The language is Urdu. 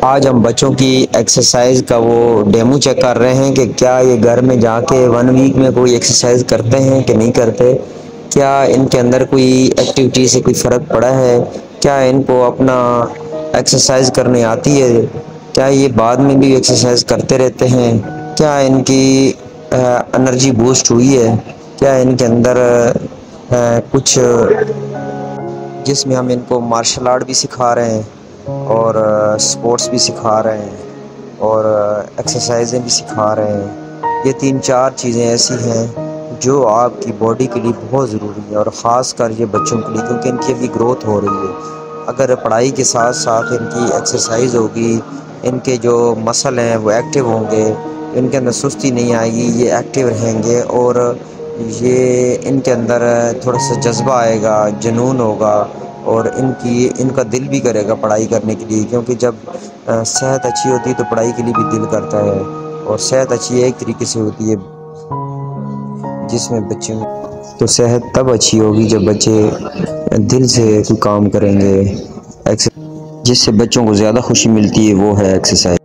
آج ہم بچوں کی ایکسرسائز کا وہ ڈیمو چیک کر رہے ہیں کہ کیا یہ گھر میں جا کے 1 ویک میں کوئی ایکسرسائز کرتے ہیں کہ نہیں کرتے، کیا ان کے اندر کوئی ایکٹیویٹی سے کوئی فرق پڑا ہے، کیا ان کو اپنا ایکسرسائز کرنے آتی ہے، کیا یہ بعد میں بھی ایکسرسائز کرتے رہتے ہیں، کیا ان کی انرجی بوسٹ ہوئی ہے، کیا ان کے اندر کچھ جس میں ہم ان کو مارشل آرٹ بھی سکھا رہے ہیں اور سپورٹس بھی سکھا رہے ہیں اور ایکسرسائزیں بھی سکھا رہے ہیں۔ یہ 3-4 چیزیں ایسی ہیں جو آپ کی باڈی کے لیے بہت ضروری ہے، اور خاص کر یہ بچوں کے لیے، کیونکہ ان کی ابھی گروتھ ہو رہی ہے۔ اگر پڑھائی کے ساتھ ساتھ ان کی ایکسرسائز ہوگی، ان کے جو مسل ہیں وہ ایکٹیو ہوں گے، ان کے اندر سستی نہیں آئے گی، یہ ایکٹیو رہیں گے، اور یہ ان کے اندر تھوڑا سا جذبہ آئے گا، جنون ہوگا، اور ان کا دل بھی کرے گا پڑھائی کرنے کے لیے، کیونکہ جب صحت اچھی ہوتی ہے تو پڑھائی کے لیے بھی دل کرتا ہے، اور صحت اچھی ایک طریقے سے ہوتی ہے جس میں بچے، تو صحت تب اچھی ہوگی جب بچے دل سے کوئی کام کریں گے۔ جس سے بچوں کو زیادہ خوشی ملتی ہے وہ ہے ایکسرسائز۔